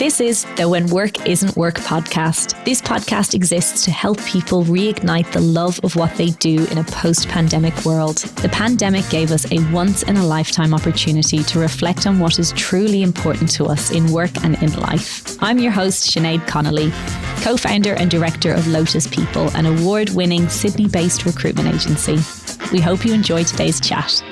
This is the When Work Isn't Work podcast. This podcast exists to help people reignite the love of what they do in a post-pandemic world. The pandemic gave us a once-in-a-lifetime opportunity to reflect on what is truly important to us in work and in life. I'm your host, Sinead Connolly, co-founder and director of Lotus People, an award-winning Sydney-based recruitment agency. We hope you enjoy today's chat.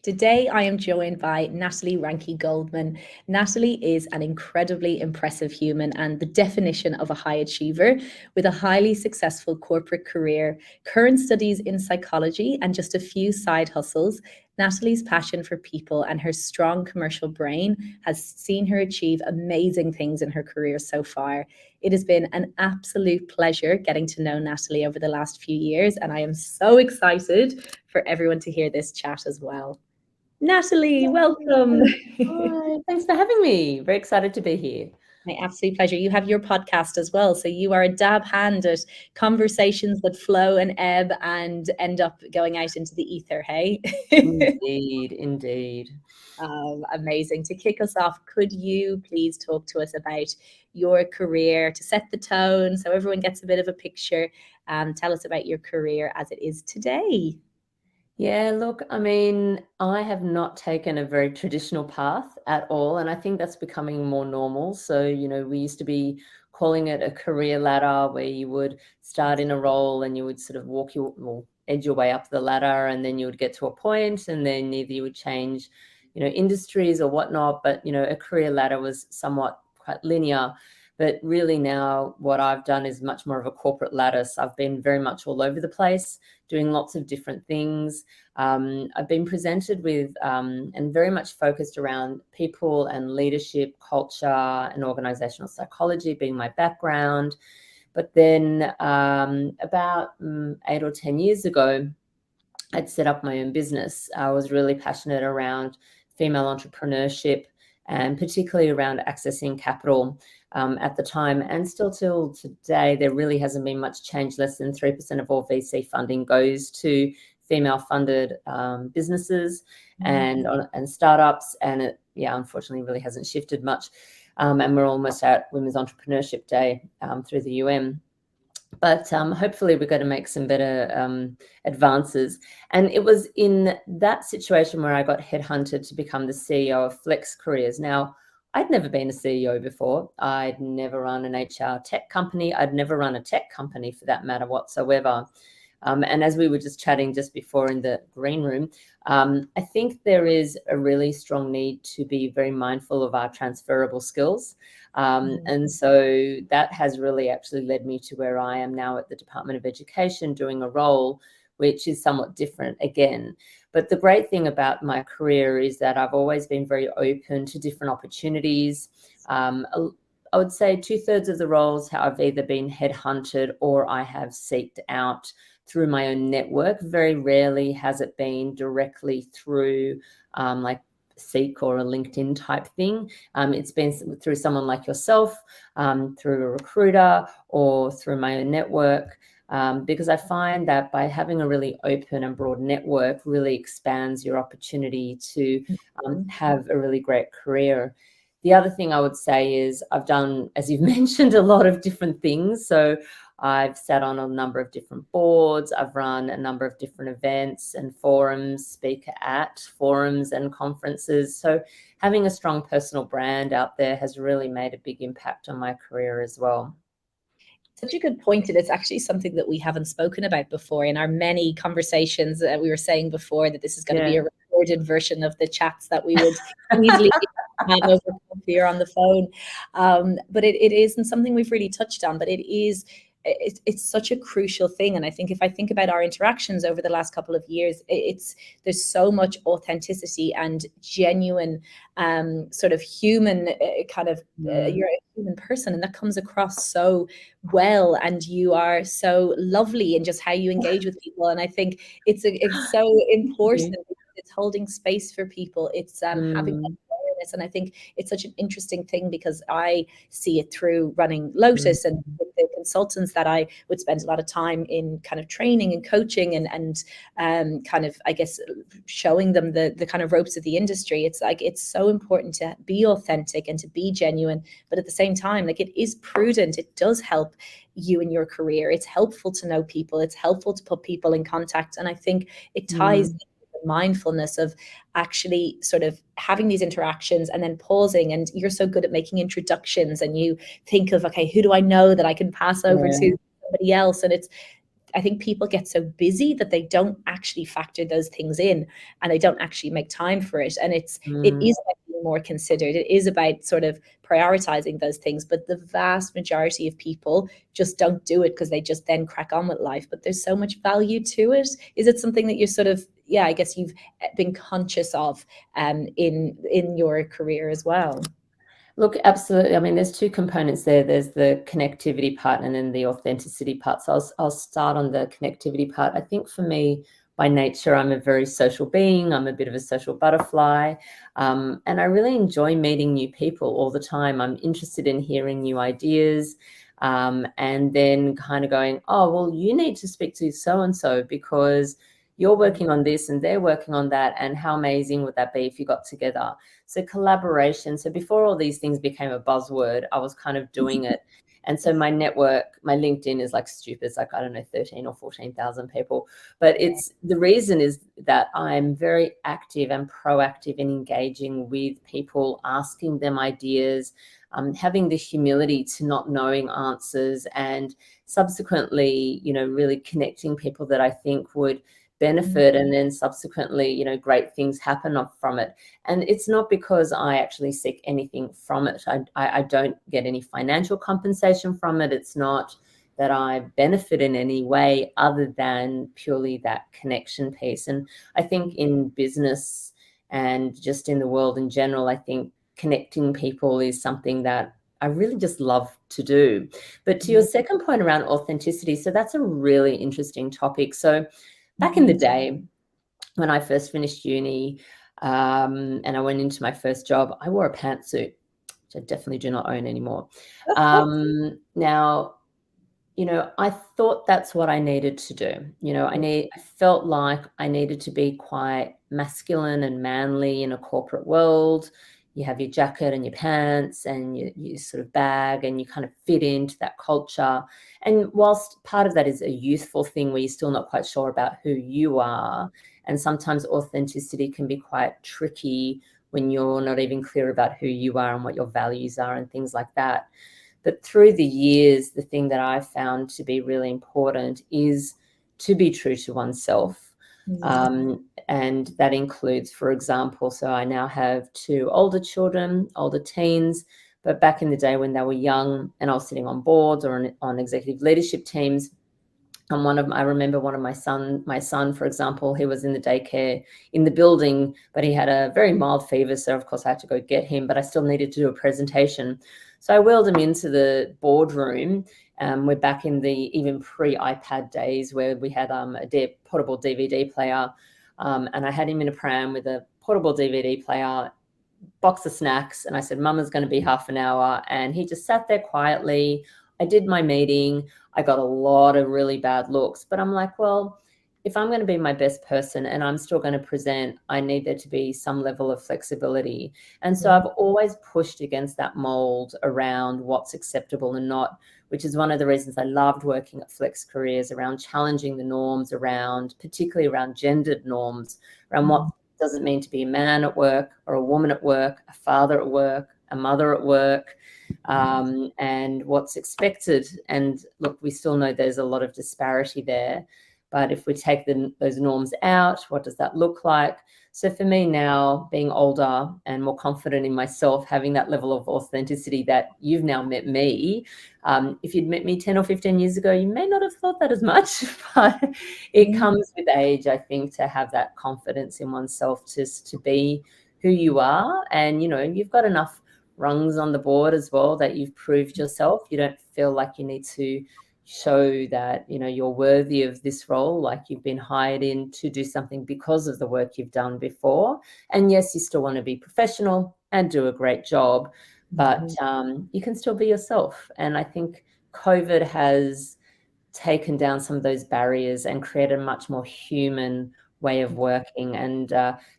Today, I am joined by Natalie Ranki-Goldman. Natalie is an incredibly impressive human and the definition of a high achiever with a highly successful corporate career, current studies in psychology, and just a few side hustles. Natalie's passion for people and her strong commercial brain has seen her achieve amazing things in her career so far. It has been an absolute pleasure getting to know Natalie over the last few years, and I am so excited for everyone to hear this chat as well. Natalie, welcome. Hi, thanks for having me. Very excited to be here. My absolute pleasure. You have your podcast as well. So you are a dab hand at conversations that flow and ebb and end up going out into the ether, hey? Indeed. Amazing. To kick us off, could you please talk to us about your career to set the tone so everyone gets a bit of a picture? Tell us about your career as it is today. Yeah, look, I mean, I have not taken a very traditional path at all, and I think that's becoming more normal. So, we used to be calling it a career ladder where you would start in a role and you would sort of edge your way up the ladder, and then you would get to a point, and then either you would change, industries or whatnot. But, a career ladder was somewhat quite linear. But really now what I've done is much more of a corporate ladder. So I've been very much all over the place, doing lots of different things. I've been presented with and very much focused around people and leadership, culture and organizational psychology being my background. But then about 8 or 10 years ago, I'd set up my own business. I was really passionate around female entrepreneurship and particularly around accessing capital. At the time, and still till today, there really hasn't been much change. Less than 3% of all VC funding goes to female-funded businesses and startups, and it, unfortunately, really hasn't shifted much. And we're almost at Women's Entrepreneurship Day through the UN. But hopefully we're going to make some better advances. And it was in that situation where I got headhunted to become the CEO of Flex Careers. Now, I'd never been a CEO before. I'd never run an HR tech company. I'd never run a tech company for that matter whatsoever. And as we were just chatting just before in the green room, I think there is a really strong need to be very mindful of our transferable skills. And so that has really actually led me to where I am now at the Department of Education, doing a role which is somewhat different again. But the great thing about my career is that I've always been very open to different opportunities. I would say 2/3 of the roles have either been headhunted or I have seeked out through my own network. Very rarely has it been directly through like Seek or a LinkedIn type thing. It's been through someone like yourself, through a recruiter or through my own network. Because I find that by having a really open and broad network really expands your opportunity to have a really great career. The other thing I would say is I've done, as you've mentioned, a lot of different things. So I've sat on a number of different boards. I've run a number of different events and forums, speaker at forums and conferences. So having a strong personal brand out there has really made a big impact on my career as well. Such a good point, and it's actually something that we haven't spoken about before in our many conversations. We were saying before that this is going to be a recorded version of the chats that we would easily have over coffee or on the phone. But it isn't something we've really touched on, but it's such a crucial thing. And I think if I think about our interactions over the last couple of years, there's so much authenticity and genuine sort of human you're a human person, and that comes across so well, and you are so lovely in just how you engage with people. And I think it's so important. It's holding space for people. It's having that awareness. And I think it's such an interesting thing because I see it through running Lotus and with the consultants that I would spend a lot of time in kind of training and coaching and kind of, I guess, showing them the kind of ropes of the industry. It's like, it's so important to be authentic and to be genuine, but at the same time, like, it is prudent. It does help you in your career. It's helpful to know people. It's helpful to put people in contact. And I think it ties the mindfulness of actually sort of having these interactions and then pausing. And you're so good at making introductions, and you think of, okay, who do I know that I can pass over to somebody else? And it's, I think people get so busy that they don't actually factor those things in, and they don't actually make time for it. And it is about being more considered. It is about sort of prioritizing those things. But the vast majority of people just don't do it because they just then crack on with life. But there's so much value to it. Is it something that you're sort of, I guess you've been conscious of in your career as well? Look, absolutely. I mean, there's two components there. There's the connectivity part and then the authenticity part. So I'll start on the connectivity part. I think for me, by nature, I'm a very social being. I'm a bit of a social butterfly. And I really enjoy meeting new people all the time. I'm interested in hearing new ideas. And then kind of going, oh, well, you need to speak to so-and-so because you're working on this and they're working on that. And how amazing would that be if you got together? So collaboration. So before all these things became a buzzword, I was kind of doing it. And so my network, my LinkedIn is like stupid. It's like, I don't know, 13 or 14,000 people. But it's, the reason is that I'm very active and proactive in engaging with people, asking them ideas, having the humility to not knowing answers, and subsequently, really connecting people that I think would benefit, and then subsequently, great things happen from it. And it's not because I actually seek anything from it. I don't get any financial compensation from it. It's not that I benefit in any way other than purely that connection piece. And I think in business and just in the world in general, I think connecting people is something that I really just love to do. But to your second point around authenticity, so that's a really interesting topic. So back in the day, when I first finished uni and I went into my first job, I wore a pantsuit, which I definitely do not own anymore. Now, I thought that's what I needed to do. I felt like I needed to be quite masculine and manly in a corporate world. You have your jacket and your pants and you sort of bag, and you kind of fit into that culture. And whilst part of that is a youthful thing where you're still not quite sure about who you are, and sometimes authenticity can be quite tricky when you're not even clear about who you are and what your values are and things like that. But through the years, the thing that I've found to be really important is to be true to oneself. And that includes, for example, so I now have 2 older children, older teens, but back in the day when they were young and I was sitting on boards or on executive leadership teams, and I remember one of my son, for example, he was in the daycare in the building, but he had a very mild fever. So of course I had to go get him, but I still needed to do a presentation. So I wheeled him into the boardroom. We're back in the even pre-iPad days where we had a portable DVD player. And I had him in a pram with a portable DVD player, box of snacks. And I said, Mama's going to be half an hour. And he just sat there quietly. I did my meeting. I got a lot of really bad looks, but I'm like, well, if I'm going to be my best person and I'm still going to present, I need there to be some level of flexibility. And so I've always pushed against that mold around what's acceptable and not, which is one of the reasons I loved working at Flex Careers, around challenging the norms, particularly around gendered norms, around what does it mean to be a man at work or a woman at work, a father at work, a mother at work, and what's expected. And look, we still know there's a lot of disparity there. But if we take those norms out, what does that look like? So for me now, being older and more confident in myself, having that level of authenticity that you've now met me, if you'd met me 10 or 15 years ago, you may not have thought that as much, but it comes with age, I think, to have that confidence in oneself to be who you are. And, you've got enough rungs on the board as well that you've proved yourself. You don't feel like you need to show that you're worthy of this role, like you've been hired in to do something because of the work you've done before. And yes, you still want to be professional and do a great job, but you can still be yourself. And I think COVID has taken down some of those barriers and created a much more human way of working. And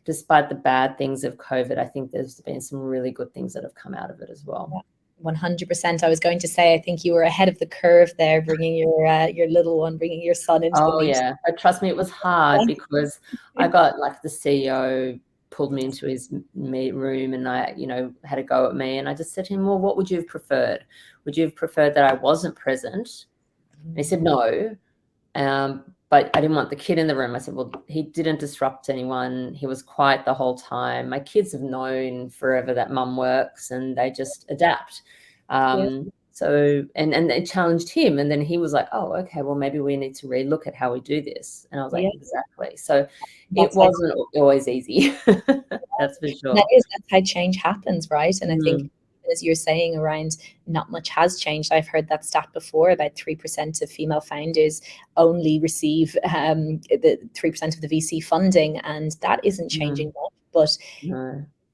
despite the bad things of COVID, I think there's been some really good things that have come out of it as well. 100%. I was going to say, I think you were ahead of the curve there, bringing your little one, bringing your son into the meeting. Yeah, but trust me, it was hard because I got like the CEO pulled me into his room and I, had a go at me, and I just said to him, well, what would you have preferred? Would you have preferred that I wasn't present? And he said no, but I didn't want the kid in the room. I said, well, he didn't disrupt anyone. He was quiet the whole time. My kids have known forever that mum works and they just adapt. So, and they challenged him, and then he was like, oh, okay, well, maybe we need to relook at how we do this. And I was like, exactly. So it wasn't always easy. That's for sure. That's how change happens, right? And I think, as you're saying, around not much has changed. I've heard that stat before, about 3% of female founders only receive the 3% of the VC funding, and that isn't changing much, but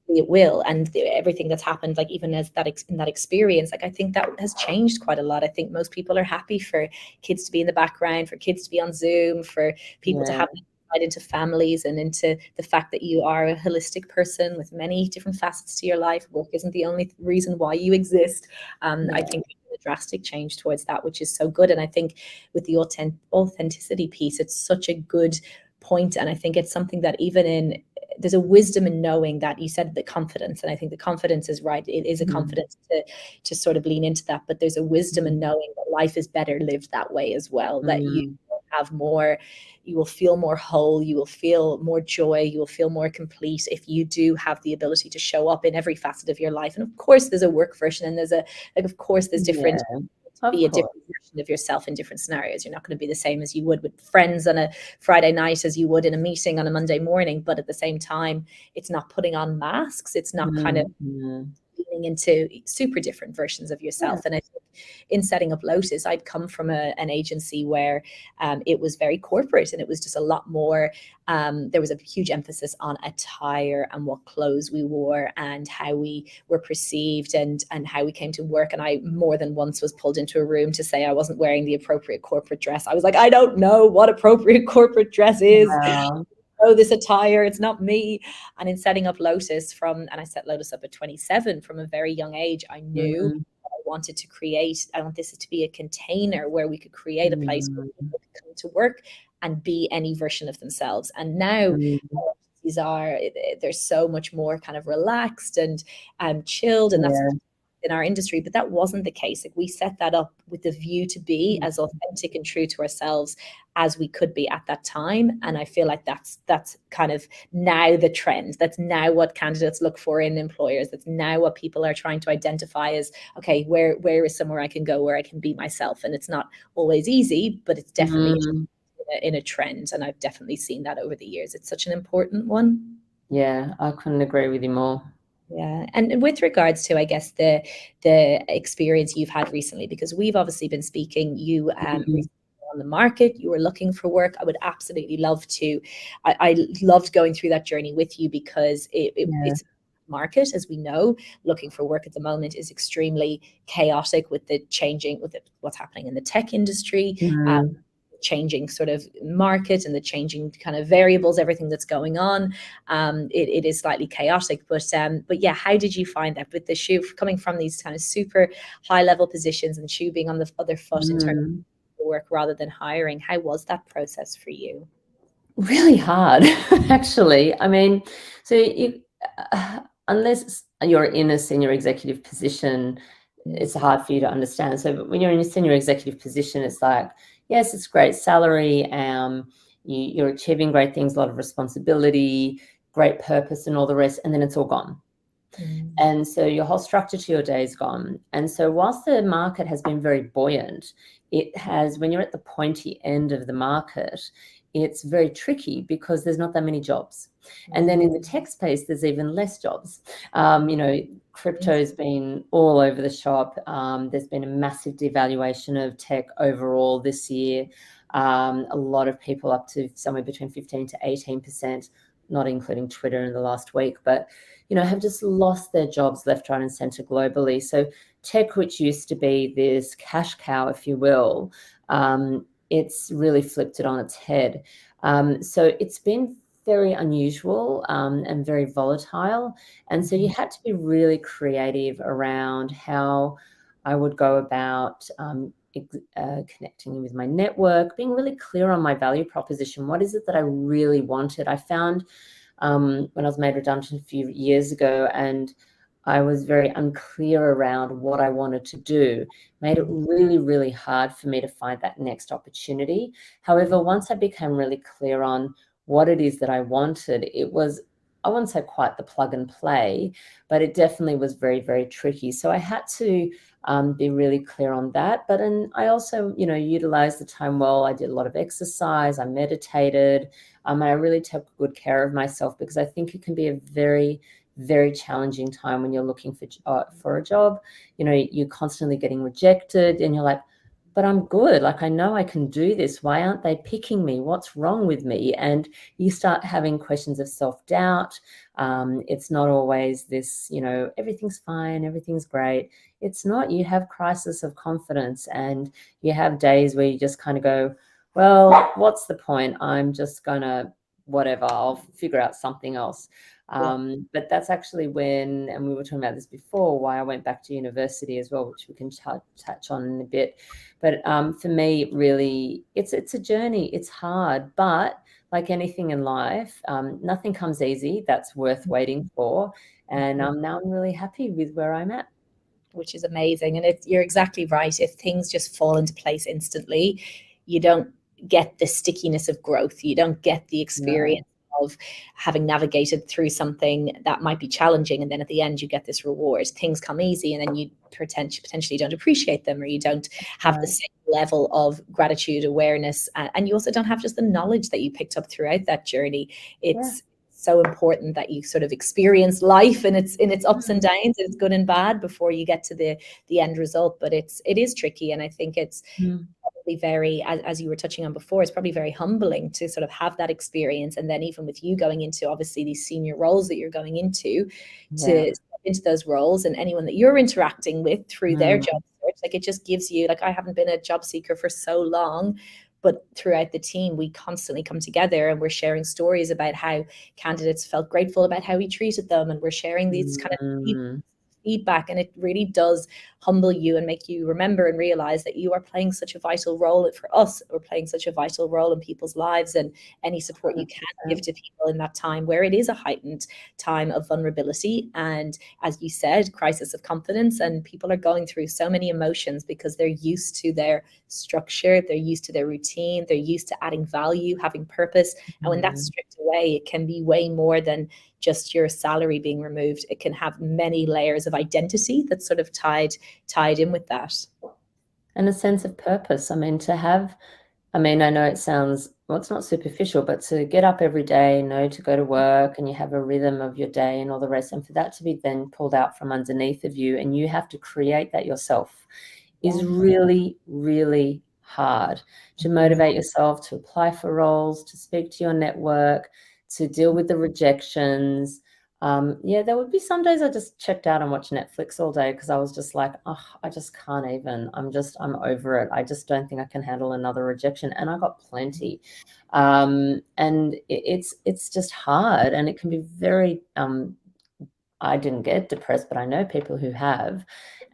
it will. And everything that's happened, like even as that in that experience, like I think that has changed quite a lot. I think most people are happy for kids to be in the background, for kids to be on Zoom, for people to have insight into families and into the fact that you are a holistic person with many different facets to your life. Work isn't the only reason why you exist. I think a drastic change towards that, which is so good. And I think with the authenticity piece, it's such a good point. And I think it's something that there's a wisdom in knowing that. You said the confidence, and I think the confidence is right. It is a confidence to sort of lean into that, but there's a wisdom in knowing that life is better lived that way as well, that you have more, you will feel more whole, you will feel more joy, you will feel more complete if you do have the ability to show up in every facet of your life. And of course there's a work version, and there's different be a different version of yourself in different scenarios. You're not going to be the same as you would with friends on a Friday night as you would in a meeting on a Monday morning. But at the same time, it's not putting on masks. It's not kind of leaning into super different versions of yourself. And I think in setting up Lotus, I'd come from an agency where it was very corporate, and it was just a lot more, there was a huge emphasis on attire and what clothes we wore and how we were perceived and how we came to work. And I more than once was pulled into a room to say I wasn't wearing the appropriate corporate dress. I was like, I don't know what appropriate corporate dress is. Wow. Oh, this attire, it's not me. And in setting up Lotus and I set Lotus up at 27, from a very young age, I knew I wanted to create, I want this to be a container where we could create a place where people could come to work and be any version of themselves. And now they're so much more kind of relaxed and chilled, and that's in our industry, but that wasn't the case. Like, we set that up with the view to be as authentic and true to ourselves as we could be at that time. And I feel like that's kind of now the trend. That's now what candidates look for in employers. That's now what people are trying to identify as, okay, where is somewhere I can go where I can be myself? And it's not always easy, but it's definitely in a trend. And I've definitely seen that over the years. It's such an important one. Yeah, I couldn't agree with you more. Yeah. And with regards to, I guess, the experience you've had recently, because we've obviously been speaking, you recently on the market, you were looking for work. I would absolutely love to, I loved going through that journey with you, because it's market, as we know, looking for work at the moment is extremely chaotic with what's happening in the tech industry. Changing sort of market and the changing kind of variables, everything that's going on. It is slightly chaotic, but yeah, how did you find that with the shoe coming from these kind of super high level positions and shoe being on the other foot in terms of work rather than hiring? How was that process for you? Really hard, actually. I mean, so unless you're in a senior executive position, it's hard for you to understand. So when you're in a senior executive position, it's like, yes, it's great salary, you're achieving great things, a lot of responsibility, great purpose and all the rest, and then it's all gone. And so your whole structure to your day is gone. And so whilst the market has been very buoyant, when you're at the pointy end of the market, it's very tricky because there's not that many jobs. And then in the tech space, there's even less jobs. Crypto's been all over the shop. There's been a massive devaluation of tech overall this year. A lot of people up to somewhere between 15 to 18%, not including Twitter in the last week, but, have just lost their jobs left, right, and center globally. So tech, which used to be this cash cow, if you will, it's really flipped it on its head. So it's been very unusual and very volatile. And so you had to be really creative around how I would go about connecting with my network, being really clear on my value proposition. What is it that I really wanted? I found when I was made redundant a few years ago, and I was very unclear around what I wanted to do, made it really, really hard for me to find that next opportunity. However, once I became really clear on what it is that I wanted, it was, I wouldn't say quite the plug and play, but it definitely was very, very tricky. So I had to be really clear on that. But I also, utilized the time well. I did a lot of exercise, I meditated, and I really took good care of myself, because I think it can be a very, very challenging time when you're looking for a job. You're constantly getting rejected, and you're like, but I'm good. Like, I know I can do this. Why aren't they picking me? What's wrong with me? And you start having questions of self-doubt. It's not always this, everything's fine, everything's great. It's not. You have crisis of confidence, and you have days where you just kind of go, well, what's the point? I'm just gonna, whatever, I'll figure out something else. But that's actually when, and we were talking about this before, why I went back to university as well, which we can touch on in a bit. But for me, really, it's a journey. It's hard, but like anything in life, nothing comes easy. That's worth waiting for. And now I'm really happy with where I'm at. Which is amazing. And you're exactly right. If things just fall into place instantly, you don't get the stickiness of growth. You don't get the experience of having navigated through something that might be challenging, and then at the end you get this reward. Things come easy, and then you potentially don't appreciate them, or you don't have the same level of gratitude, awareness, and you also don't have just the knowledge that you picked up throughout that journey. It's so important that you sort of experience life in its ups and downs, it's good and bad, before you get to the end result. But it is tricky, and I think it's probably very, as you were touching on before, it's probably very humbling to sort of have that experience, and then even with you going into obviously these senior roles that you're going into, to step into those roles, and anyone that you're interacting with through their job search, like, it just gives you, like, I haven't been a job seeker for so long, but throughout the team, we constantly come together and we're sharing stories about how candidates felt grateful about how we treated them. And we're sharing these kind of feedback, and it really does humble you and make you remember and realize that you are playing such a vital role for us, or playing such a vital role in people's lives, and any support you can give to people in that time where it is a heightened time of vulnerability and, as you said, crisis of confidence, and people are going through so many emotions because they're used to their structure, they're used to their routine, they're used to adding value, having purpose, and when that's stripped away, it can be way more than just your salary being removed. It can have many layers of identity that's sort of tied in with that. And a sense of purpose. I mean, I know it sounds, well, it's not superficial, but to get up every day, to go to work, and you have a rhythm of your day and all the rest, and for that to be then pulled out from underneath of you, and you have to create that yourself, is really, really hard. To motivate yourself, to apply for roles, to speak to your network, to deal with the rejections. There would be some days I just checked out and watched Netflix all day, because I was just like, I just can't even, I'm over it. I just don't think I can handle another rejection. And I got plenty. And it's just hard, and it can be very, I didn't get depressed, but I know people who have,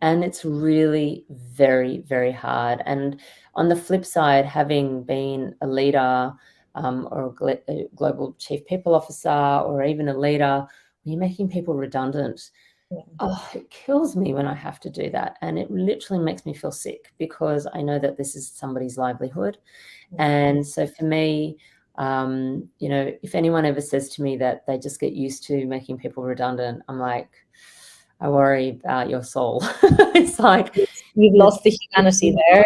and it's really very, very hard. And on the flip side, having been a leader, or a global chief people officer, or even a leader, when you're making people redundant, it kills me when I have to do that. And it literally makes me feel sick, because I know that this is somebody's livelihood. And so for me, if anyone ever says to me that they just get used to making people redundant, I'm like, I worry about your soul. It's like, you've lost the humanity there,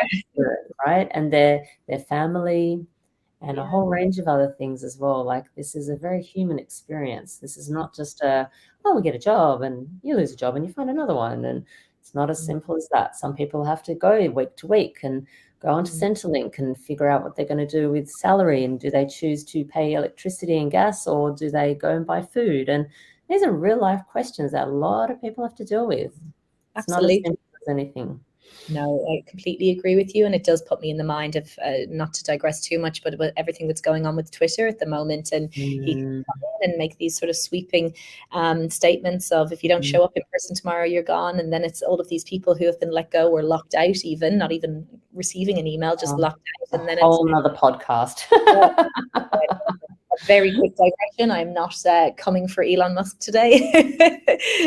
right? And their family, and a whole range of other things as well. Like, this is a very human experience. This is not just we get a job and you lose a job and you find another one. And it's not as simple as that. Some people have to go week to week and go onto Centrelink and figure out what they're going to do with salary. And do they choose to pay electricity and gas, or do they go and buy food? And these are real life questions that a lot of people have to deal with. It's absolutely. not as simple anything. No, I completely agree with you. And it does put me in the mind of, not to digress too much, but about everything that's going on with Twitter at the moment. And he can come in and make these sort of sweeping statements of, if you don't show up in person tomorrow, you're gone. And then it's all of these people who have been let go or locked out, even not even receiving an email, just locked out. And then whole nother podcast. A very quick digression. I'm not coming for Elon Musk today.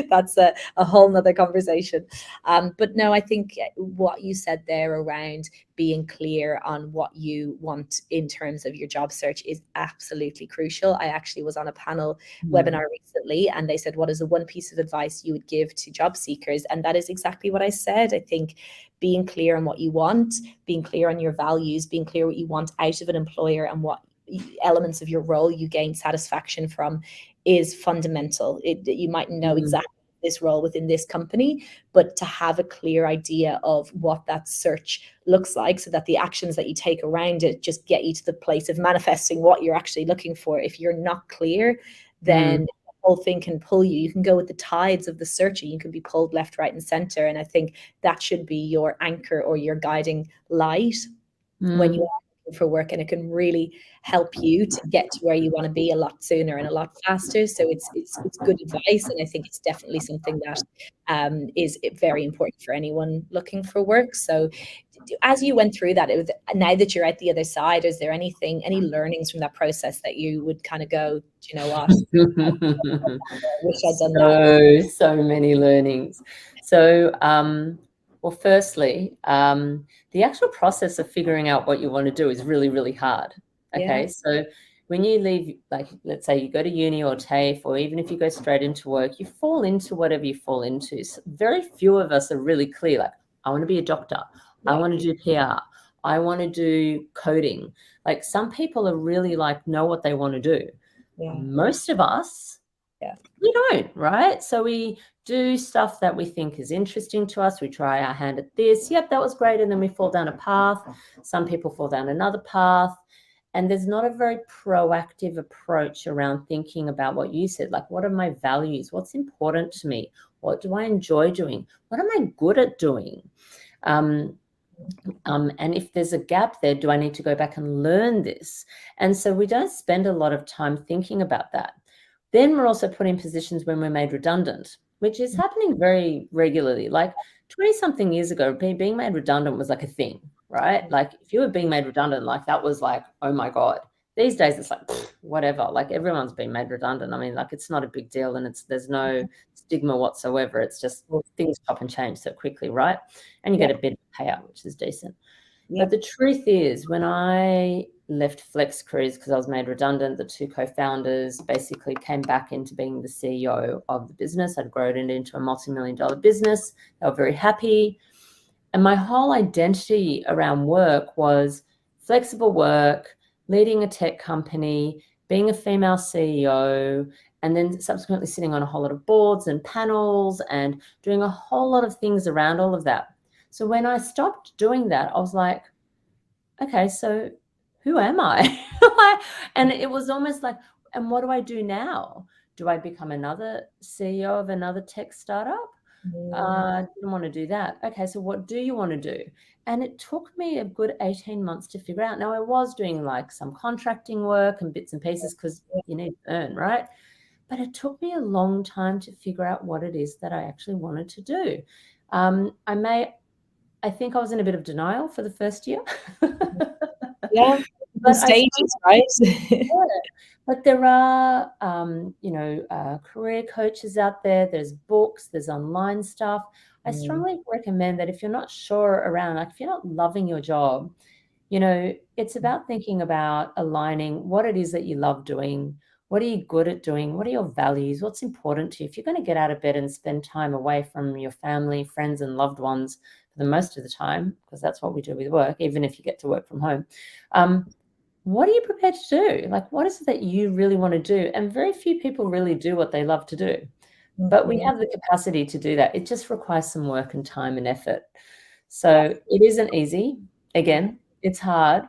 That's a whole nother conversation. But no, I think what you said there around being clear on what you want in terms of your job search is absolutely crucial. I actually was on a panel webinar recently, and they said, what is the one piece of advice you would give to job seekers? And that is exactly what I said. I think being clear on what you want, being clear on your values, being clear what you want out of an employer and what elements of your role you gain satisfaction from is fundamental. You might know exactly this role within this company, but to have a clear idea of what that search looks like, so that the actions that you take around it just get you to the place of manifesting what you're actually looking for. If you're not clear, then the whole thing can pull you. You can go with the tides of the searching. You can be pulled left, right, and center. And I think that should be your anchor or your guiding light when you are looking for work, and it can really help you to get to where you want to be a lot sooner and a lot faster. So it's good advice, and I think it's definitely something that is very important for anyone looking for work. So as you went through that, now that you're at the other side, is there any learnings from that process that you would kind of go, do you know what? I wish I'd done that. So many learnings. So, well, firstly, the actual process of figuring out what you want to do is really, really hard. Okay. So when you leave, like, let's say you go to uni or TAFE, or even if you go straight into work, you fall into whatever you fall into. So very few of us are really clear. Like, I want to be a doctor. I want to do PR. I want to do coding. Like, some people are really like, know what they want to do. Most of us, we don't, right? So we do stuff that we think is interesting to us. We try our hand at this. Yep, that was great. And then we fall down a path. Some people fall down another path. And there's not a very proactive approach around thinking about what you said. Like, what are my values? What's important to me? What do I enjoy doing? What am I good at doing? And if there's a gap there, do I need to go back and learn this? And so we don't spend a lot of time thinking about that. Then we're also put in positions when we're made redundant, which is happening very regularly. Like 20-something years ago, being made redundant was like a thing, right? Like, if you were being made redundant, like, that was like, oh my God. These days it's like, whatever, like, everyone's been made redundant. I mean, like, it's not a big deal, and there's no stigma whatsoever. It's just things chop and change so quickly, right? And you get a bit of payout, which is decent. But the truth is, when I left Flex Cruise because I was made redundant, the two co-founders basically came back into being the CEO of the business. I'd grown it into a multi-million-dollar business. They were very happy. And my whole identity around work was flexible work, leading a tech company, being a female CEO, and then subsequently sitting on a whole lot of boards and panels and doing a whole lot of things around all of that. So when I stopped doing that, I was like, okay, so who am I? And it was almost like, and what do I do now? Do I become another CEO of another tech startup? I didn't want to do that. Okay, so what do you want to do? And it took me a good 18 months to figure out. Now, I was doing like some contracting work and bits and pieces because you need to earn, right? But it took me a long time to figure out what it is that I actually wanted to do. I think I was in a bit of denial for the first year. But stages, right? But there are, career coaches out there. There's books, there's online stuff. I strongly recommend that if you're not sure around, like, if you're not loving your job, it's about thinking about aligning what it is that you love doing. What are you good at doing? What are your values? What's important to you? If you're going to get out of bed and spend time away from your family, friends, and loved ones for the most of the time, because that's what we do with work, even if you get to work from home, what are you prepared to do? Like, what is it that you really want to do? And very few people really do what they love to do. But we have the capacity to do that. It just requires some work and time and effort. So it isn't easy. Again, it's hard,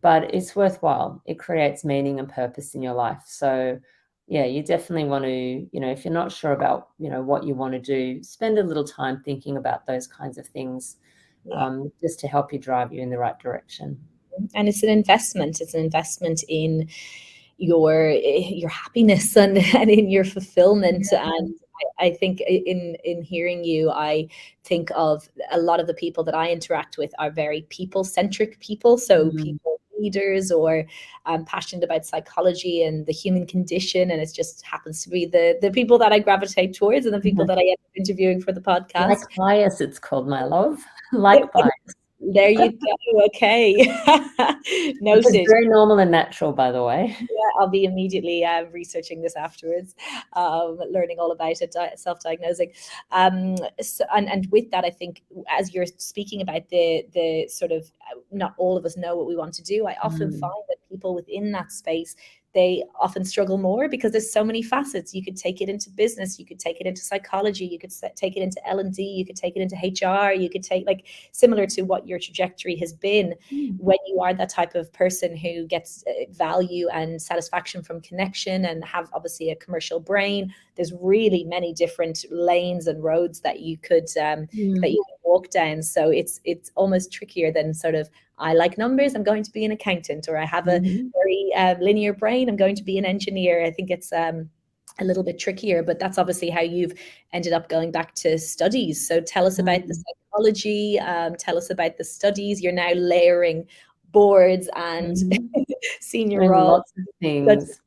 but it's worthwhile. It creates meaning and purpose in your life. So yeah, you definitely want to, you know, if you're not sure about, you know, what you want to do, spend a little time thinking about those kinds of things, just to help you drive you in the right direction. And it's an investment. It's an investment in your happiness and in your fulfillment. And I think in hearing you, I think of a lot of the people that I interact with are very people-centric people. So people leaders or passionate about psychology and the human condition. And it just happens to be the people that I gravitate towards and the people that I end up interviewing for the podcast. Like bias, it's called, my love. Like bias. There you go. Okay. Noted. Which is very normal and natural, by the way. Yeah, I'll be immediately researching this afterwards, learning all about it, self-diagnosing. So, and with that, I think as you're speaking about the sort of, not all of us know what we want to do. I often find that people within that space, they often struggle more because there's so many facets. You could take it into business, you could take it into psychology, you could take it into L&D, you could take it into HR, you could take, like, similar to what your trajectory has been. When you are that type of person who gets value and satisfaction from connection and have obviously a commercial brain, there's really many different lanes and roads that you could that you can walk down. So it's almost trickier than sort of, I like numbers, I'm going to be an accountant, or I have a very linear brain, I'm going to be an engineer. I think it's a little bit trickier, but that's obviously how you've ended up going back to studies. So tell us about the psychology, tell us about the studies. You're now layering boards and senior roles. Lots of things.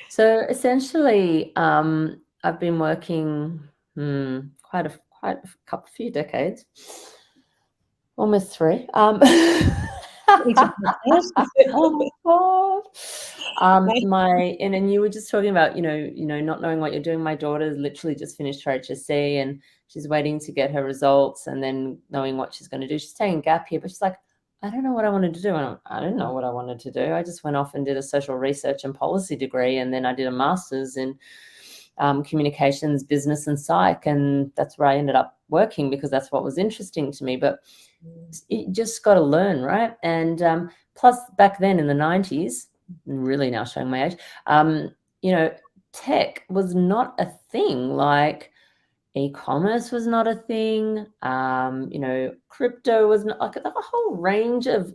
So essentially, I've been working quite a few decades, almost 3. Oh my God. And you were just talking about, you know, not knowing what you're doing. My daughter's literally just finished her HSC and she's waiting to get her results and then knowing what she's going to do. She's taking a gap here, but she's like, I don't know what I wanted to do. And I didn't know what I wanted to do. I just went off and did a social research and policy degree. And then I did a master's in communications, business and psych. And that's where I ended up working because that's what was interesting to me. But you just got to learn, right? And plus back then in the 90s, really now showing my age, you know, tech was not a thing. Like, e-commerce was not a thing. You know, crypto was not, like, a whole range of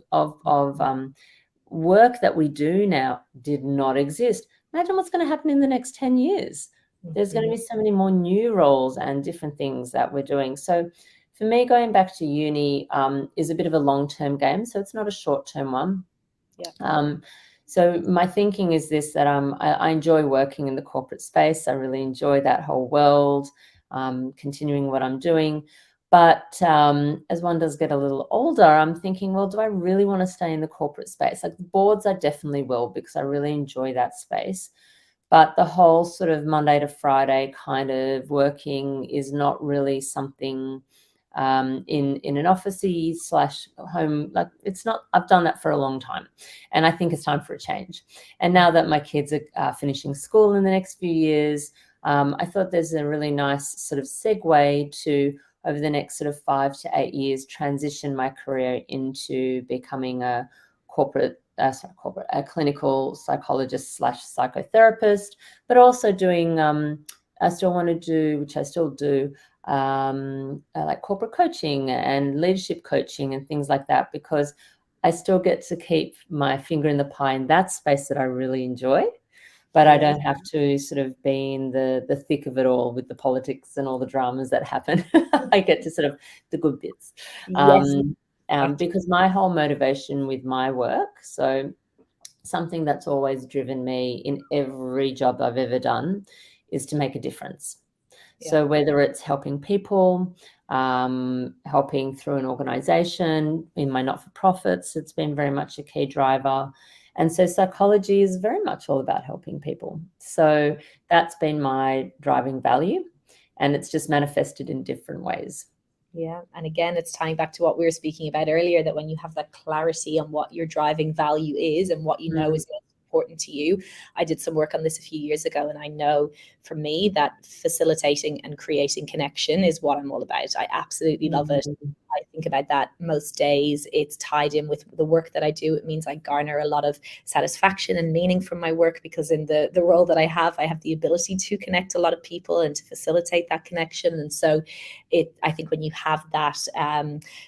work that we do now did not exist. Imagine what's going to happen in the next 10 years. There's going to be so many more new roles and different things that we're doing. So for me, going back to uni is a bit of a long-term game. So it's not a short-term one. So my thinking is this, that I enjoy working in the corporate space. I really enjoy that whole world. Continuing what I'm doing. But as one does get a little older, I'm thinking, well, do I really want to stay in the corporate space? Like, the boards, I definitely will, because I really enjoy that space. But the whole sort of Monday to Friday kind of working is not really something in an officey / home. Like, it's not, I've done that for a long time. And I think it's time for a change. And now that my kids are finishing school in the next few years, I thought there's a really nice sort of segue to, over the next sort of 5 to 8 years, transition my career into becoming a clinical psychologist / psychotherapist, but also doing, I still want to do, which I still do, like corporate coaching and leadership coaching and things like that, because I still get to keep my finger in the pie in that space that I really enjoy. But I don't have to sort of be in the thick of it all with the politics and all the dramas that happen. I get to sort of the good bits. Because my whole motivation with my work, so something that's always driven me in every job I've ever done, is to make a difference. So whether it's helping people, helping through an organization, in my not-for-profits, it's been very much a key driver. And so psychology is very much all about helping people. So that's been my driving value, and it's just manifested in different ways. Yeah. And again, it's tying back to what we were speaking about earlier, that when you have that clarity on what your driving value is and what you know is important to you. I did some work on this a few years ago, and I know for me that facilitating and creating connection is what I'm all about. I absolutely love it. I think about that most days. It's tied in with the work that I do. It means I garner a lot of satisfaction and meaning from my work, because in the role that I have the ability to connect a lot of people and to facilitate that connection. And so I think when you have that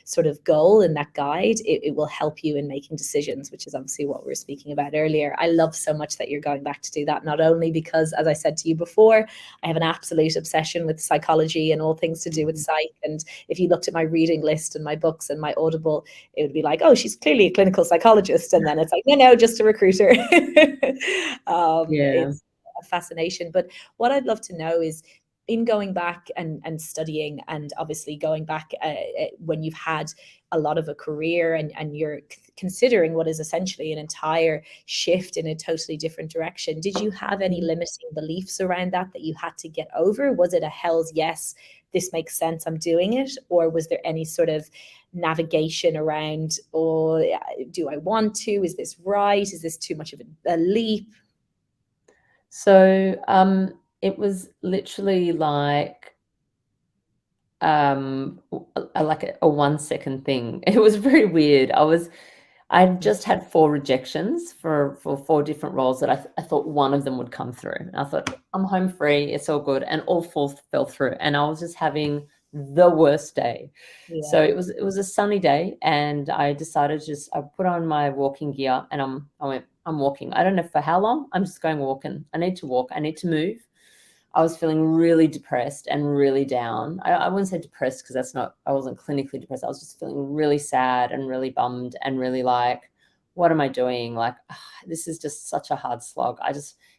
sort of goal and that guide, it will help you in making decisions, which is obviously what we were speaking about earlier. I love so much that you're going back to do that, not only because, as I said to you before, I have an absolute obsession with psychology and all things to do with psych. And if you looked at my reading list and my books and my Audible, it would be like, oh, she's clearly a clinical psychologist. And then it's like, no, just a recruiter. It's a fascination. But what I'd love to know is, in going back and studying, and obviously going back when you've had a lot of a career and you're considering what is essentially an entire shift in a totally different direction, did you have any limiting beliefs around that you had to get over? Was it a hell's yes, this makes sense, I'm doing it? Or was there any sort of navigation around, or do I want to? Is this right? Is this too much of a leap? So it was literally like a 1 second thing. It was very weird. I just had 4 rejections for 4 different roles that I thought one of them would come through. And I thought, I'm home free, it's all good. And all 4 fell through. And I was just having the worst day. Yeah. So it was a sunny day, and I decided I put on my walking gear, and I went, I'm walking. I don't know for how long. I'm just going walking. I need to walk. I need to move. I was feeling really depressed and really down. I wouldn't say depressed, because I wasn't clinically depressed. I was just feeling really sad and really bummed and really like, what am I doing? Like, this is just such a hard slog.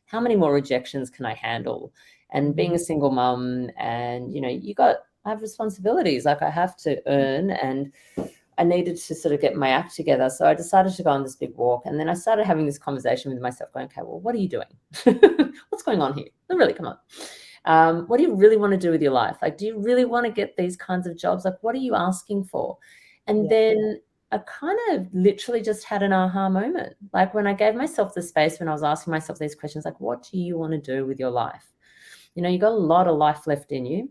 How many more rejections can I handle? And being a single mum, and, I have responsibilities. Like, I have to earn, and I needed to sort of get my act together. So I decided to go on this big walk. And then I started having this conversation with myself going, okay, well, what are you doing? What's going on here? No, really, come on. What do you really want to do with your life? Like, do you really want to get these kinds of jobs? Like, what are you asking for? And then I kind of literally just had an aha moment. Like, when I gave myself the space, when I was asking myself these questions, like, what do you want to do with your life? You got a lot of life left in you,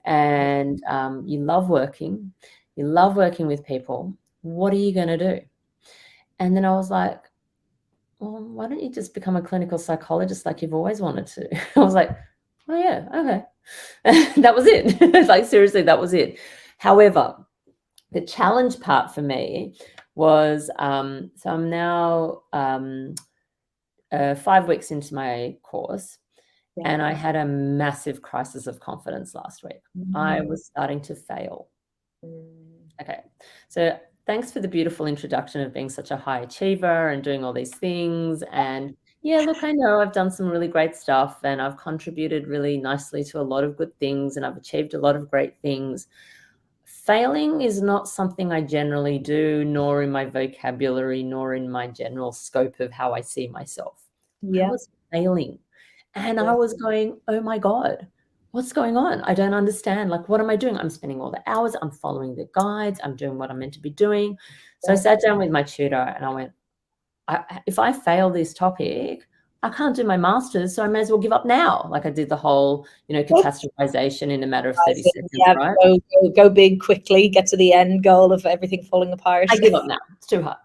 and you love working. You love working with people. What are you going to do? And then I was like, well, why don't you just become a clinical psychologist like you've always wanted to? I was like, oh, yeah, okay. That was it. Like, seriously, that was it. However, the challenge part for me was, so I'm now 5 weeks into my course. Yeah. And I had a massive crisis of confidence last week. I was starting to fail. Okay. So thanks for the beautiful introduction of being such a high achiever and doing all these things. And yeah, look, I know I've done some really great stuff, and I've contributed really nicely to a lot of good things, and I've achieved a lot of great things. Failing is not something I generally do, nor in my vocabulary, nor in my general scope of how I see myself. Yeah. I was failing. And I was going, oh my God, what's going on? I don't understand. Like, what am I doing? I'm spending all the hours. I'm following the guides. I'm doing what I'm meant to be doing. So I sat down with my tutor, and I went, if I fail this topic, I can't do my master's, so I may as well give up now. Like, I did the whole, catastrophization in a matter of 30 seconds, right? Go big quickly, get to the end goal of everything falling apart. I give up now. It's too hard.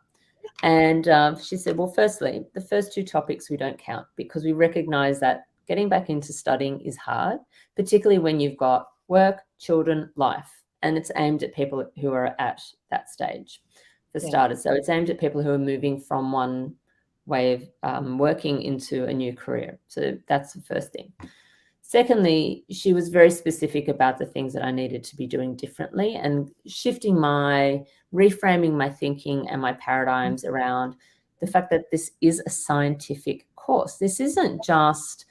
And she said, well, firstly, the first 2 topics we don't count, because we recognize that getting back into studying is hard, particularly when you've got work, children, life, and it's aimed at people who are at that stage, for starters. So it's aimed at people who are moving from one way of working into a new career. So that's the first thing. Secondly, she was very specific about the things that I needed to be doing differently, and reframing my thinking and my paradigms around the fact that this is a scientific course. This isn't just,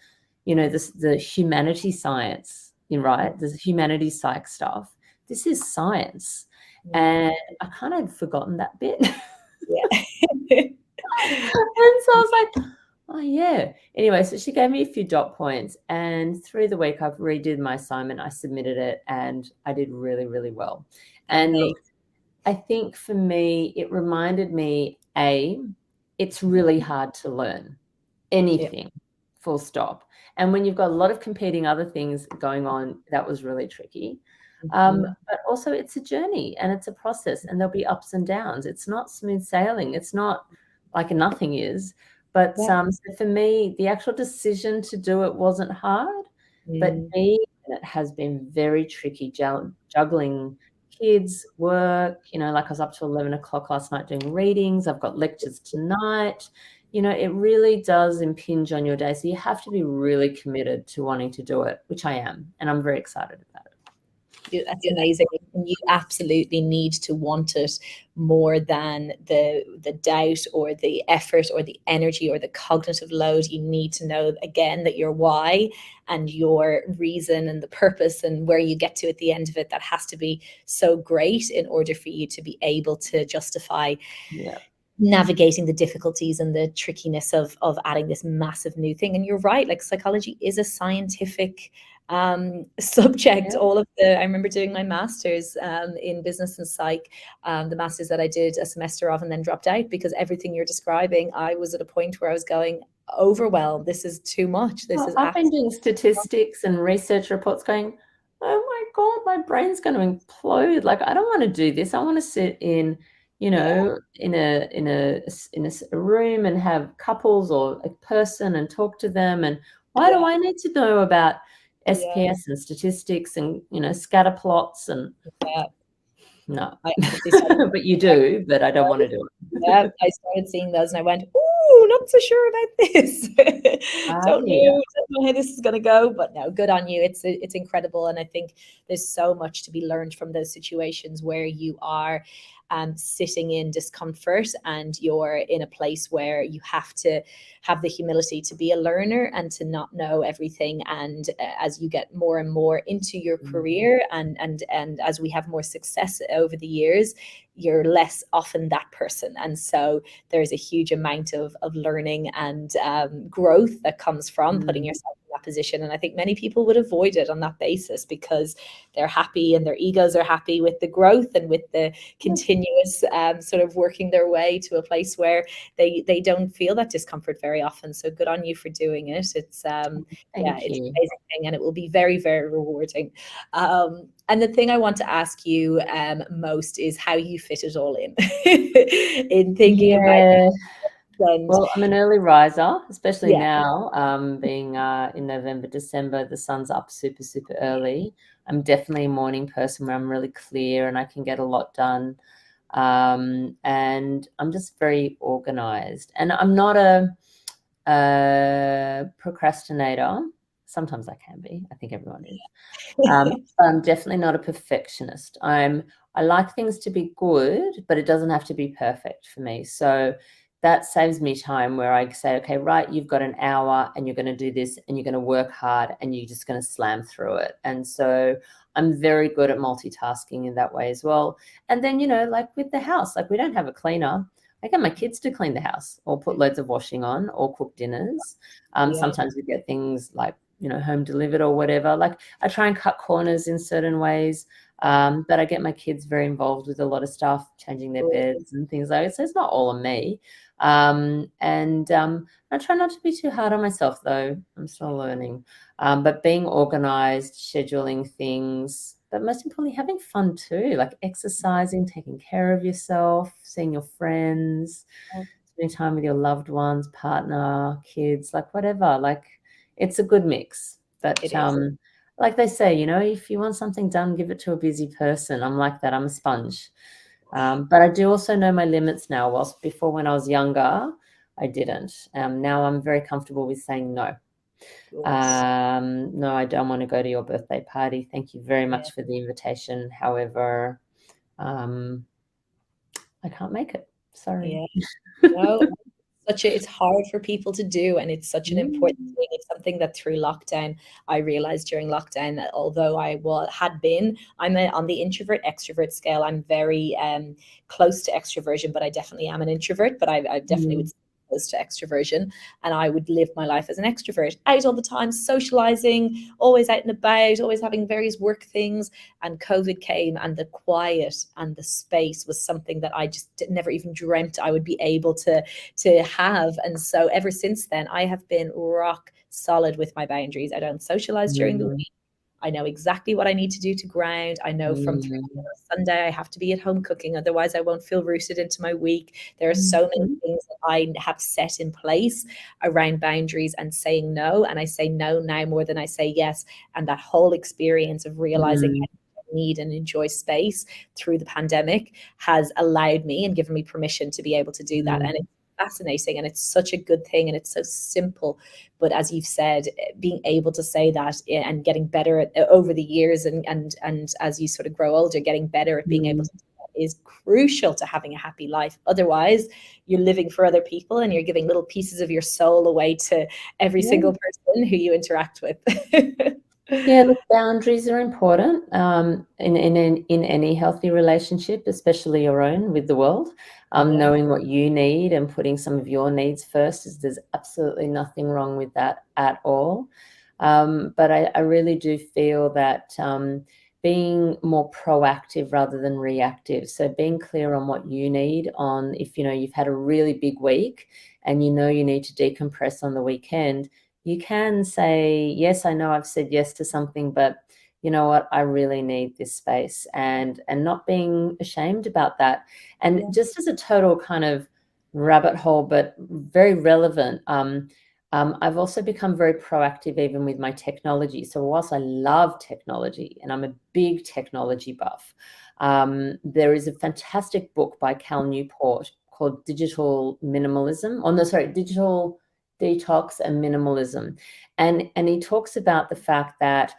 the humanity science, right? The humanity psych stuff. This is science. And I kind of forgotten that bit. Yeah. And so I was like, oh, yeah. Anyway, so she gave me a few dot points, and through the week I've redid my assignment. I submitted it, and I did really, really well. And look, I think for me, it reminded me, it's really hard to learn anything, full stop. And when you've got a lot of competing other things going on, that was really tricky. But also it's a journey and it's a process, and there'll be ups and downs. It's not smooth sailing. It's not like nothing is. But so for me, the actual decision to do it wasn't hard, but it has been very tricky juggling kids, work, like I was up to 11 o'clock last night doing readings. I've got lectures tonight. It really does impinge on your day. So you have to be really committed to wanting to do it, which I am. And I'm very excited about it. That's amazing. And you absolutely need to want it more than the doubt or the effort or the energy or the cognitive load. You need to know, again, that your why and your reason and the purpose and where you get to at the end of it, that has to be so great in order for you to be able to justify navigating the difficulties and the trickiness of adding this massive new thing. And you're right, like psychology is a scientific subject. All of I remember doing my master's in business and psych, the master's that I did a semester of and then dropped out because everything you're describing, I was at a point where I was going, overwhelmed. This is too much. I've been doing statistics and research reports going, oh my God, my brain's going to implode. Like, I don't want to do this. I want to sit in in a room and have couples or a person and talk to them. And why do I need to know about SPS and statistics and scatter plots and no, but you do, but I don't want to do it. I started seeing those and I went, ooh, not so sure about this. Don't know how this is going to go, but no, good on you. It's incredible. And I think there's so much to be learned from those situations where you are sitting in discomfort and you're in a place where you have to have the humility to be a learner and to not know everything. And as you get more and more into your career and as we have more success over the years, you're less often that person. And so there's a huge amount of learning and growth that comes from putting yourself in that position. And I think many people would avoid it on that basis because they're happy and their egos are happy with the growth and with the continuous sort of working their way to a place where they don't feel that discomfort very often. So good on you for doing it. It's it's an amazing thing, and it will be very, very rewarding. And the thing I want to ask you most is how you fit it all in thinking about. Well, I'm an early riser, especially now, being in November, December, the sun's up super, super early. I'm definitely a morning person where I'm really clear and I can get a lot done. And I'm just very organized. And I'm not a procrastinator. Sometimes I can be. I think everyone is. I'm definitely not a perfectionist. I like things to be good, but it doesn't have to be perfect for me. So that saves me time where I say, okay, right, you've got an hour and you're going to do this and you're going to work hard and you're just going to slam through it. And so I'm very good at multitasking in that way as well. And then, like with the house, like we don't have a cleaner. I get my kids to clean the house or put loads of washing on or cook dinners. Sometimes we get things like, home delivered or whatever. Like I try and cut corners in certain ways. But I get my kids very involved with a lot of stuff, changing their beds and things like that. So it's not all on me. I try not to be too hard on myself, though. I'm still learning. But being organized, scheduling things, but most importantly, having fun too, like exercising, taking care of yourself, seeing your friends, spending time with your loved ones, partner, kids, like whatever. Like it's a good mix. But like they say, if you want something done, give it to a busy person. I'm like that. I'm a sponge. But I do also know my limits now. Whilst before, when I was younger, I didn't. Now I'm very comfortable with saying no. No, I don't want to go to your birthday party. Thank you very much for the invitation. However, I can't make it. Sorry. No. It's hard for people to do, and it's such an important thing. It's something that through lockdown I realized during lockdown that although I'm on the introvert extrovert scale. I'm very close to extroversion, but I definitely am an introvert. But I definitely would say close to extroversion, and I would live my life as an extrovert, out all the time, socializing, always out and about, always having various work things. And COVID came, and the quiet and the space was something that I just never even dreamt I would be able to have. And so ever since then, I have been rock solid with my boundaries. I don't socialize during the week. I know exactly what I need to do to ground. I know from Thursday to Sunday I have to be at home cooking, otherwise I won't feel rooted into my week. There are so many things that I have set in place around boundaries and saying no. And I say no now more than I say yes. And that whole experience of realizing I need and enjoy space through the pandemic has allowed me and given me permission to be able to do that. And it's fascinating, and it's such a good thing, and it's so simple. But as you've said, being able to say that and getting better at, over the years, and as you sort of grow older, getting better at being able to do that is crucial to having a happy life. Otherwise, you're living for other people and you're giving little pieces of your soul away to every single person who you interact with. Yeah, look, boundaries are important in any healthy relationship, especially your own with the world. Knowing what you need and putting some of your needs first, there's absolutely nothing wrong with that at all. But I really do feel that being more proactive rather than reactive. So being clear on what you need, on if you've had a really big week and you need to decompress on the weekend, you can say, yes, I know I've said yes to something, but you know what, I really need this space, and not being ashamed about that. And just as a total kind of rabbit hole, but very relevant, I've also become very proactive even with my technology. So whilst I love technology and I'm a big technology buff, there is a fantastic book by Cal Newport called Digital Detox and Minimalism. And he talks about the fact that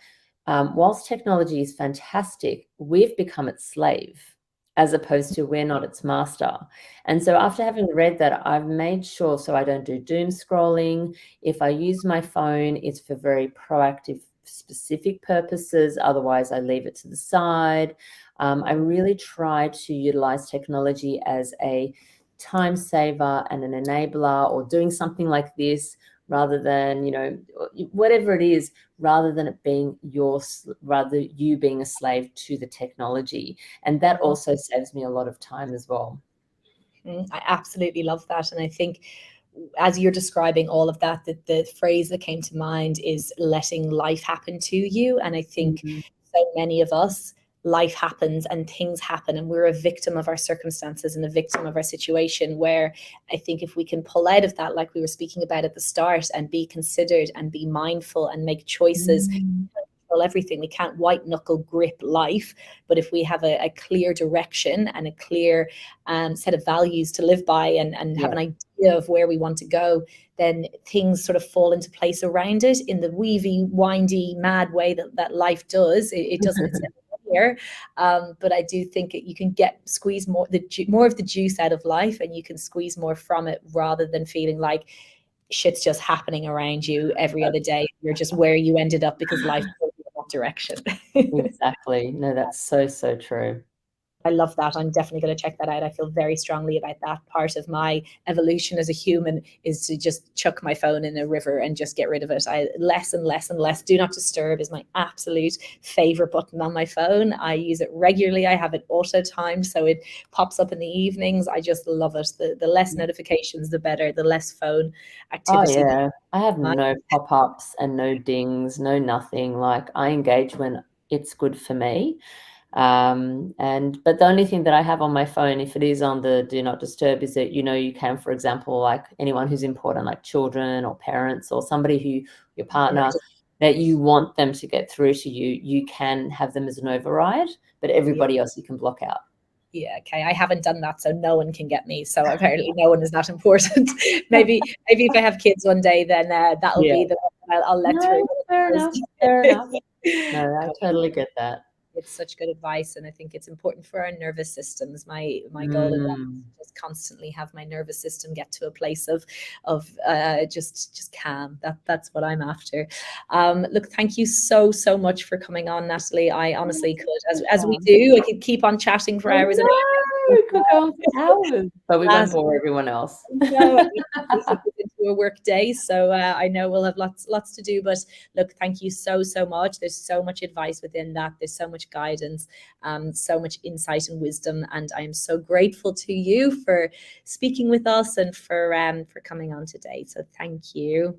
whilst technology is fantastic, we've become its slave as opposed to we're not its master. And so after having read that, I've made sure so I don't do doom scrolling. If I use my phone, it's for very proactive, specific purposes. Otherwise, I leave it to the side. I really try to utilize technology as a time saver and an enabler, or doing something like this rather than, whatever it is, rather than it being you being a slave to the technology. And that also saves me a lot of time as well. I absolutely love that. And I think as you're describing all of that, the phrase that came to mind is letting life happen to you. And I think so many of us, life happens and things happen, and we're a victim of our circumstances and a victim of our situation, where I think if we can pull out of that, like we were speaking about at the start, and be considered and be mindful and make choices, everything. We can't white knuckle grip life, but if we have a clear direction and a clear set of values to live by, and have an idea of where we want to go, then things sort of fall into place around it in the weavy, windy, mad way that life does. It doesn't. It's never here, but I do think you can squeeze more of the juice out of life, and you can squeeze more from it, rather than feeling like shit's just happening around you every other day. You're just where you ended up because life pulled you in that direction. Exactly. No, that's so true. I love that. I'm definitely going to check that out. I feel very strongly about that. Part of my evolution as a human is to just chuck my phone in a river and just get rid of it. Less and less and less. Do not disturb is my absolute favorite button on my phone. I use it regularly. I have it auto timed, so it pops up in the evenings. I just love it. The less notifications, the better. The less phone activity. Oh yeah, I have no pop-ups and no dings, no nothing. Like, I engage when it's good for me. But the only thing that I have on my phone, if it is on the do not disturb, is that you can, for example, like anyone who's important, like children or parents or somebody your partner, that you want them to get through to you, you can have them as an override, but everybody else you can block out. Yeah, okay. I haven't done that, so no one can get me. So apparently no one is that important. maybe if I have kids one day, then that'll be the one I'll let through. Fair enough. No, I totally get that. It's such good advice, and I think it's important for our nervous systems. My goal is to just constantly have my nervous system get to a place of just calm. That's what I'm after. Look, thank you so much for coming on, Natalie. I honestly could, as we do, I could keep on chatting for hours and hours. We could go on for hours, but we won't bore everyone else. No, into a work day, so I know we'll have lots to do. But look, thank you so much. There's so much advice within that. There's so much guidance, so much insight and wisdom, and I am so grateful to you for speaking with us and for coming on today. So thank you.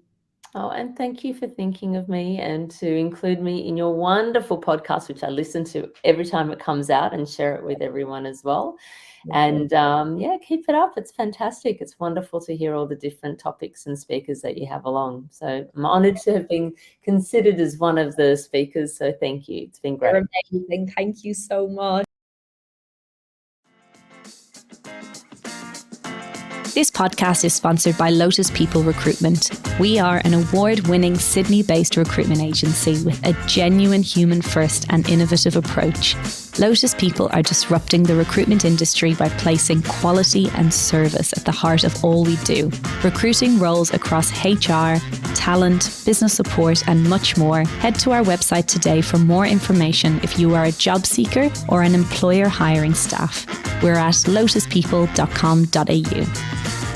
Oh, and thank you for thinking of me and to include me in your wonderful podcast, which I listen to every time it comes out and share it with everyone as well. And yeah, keep it up. It's fantastic. It's wonderful to hear all the different topics and speakers that you have along. So I'm honored to have been considered as one of the speakers. So thank you. It's been great. You're amazing. Thank you so much. This podcast is sponsored by Lotus People Recruitment. We are an award-winning Sydney-based recruitment agency with a genuine human-first and innovative approach. Lotus People are disrupting the recruitment industry by placing quality and service at the heart of all we do. Recruiting roles across HR, talent, business support, and much more. Head to our website today for more information if you are a job seeker or an employer hiring staff. We're at lotuspeople.com.au.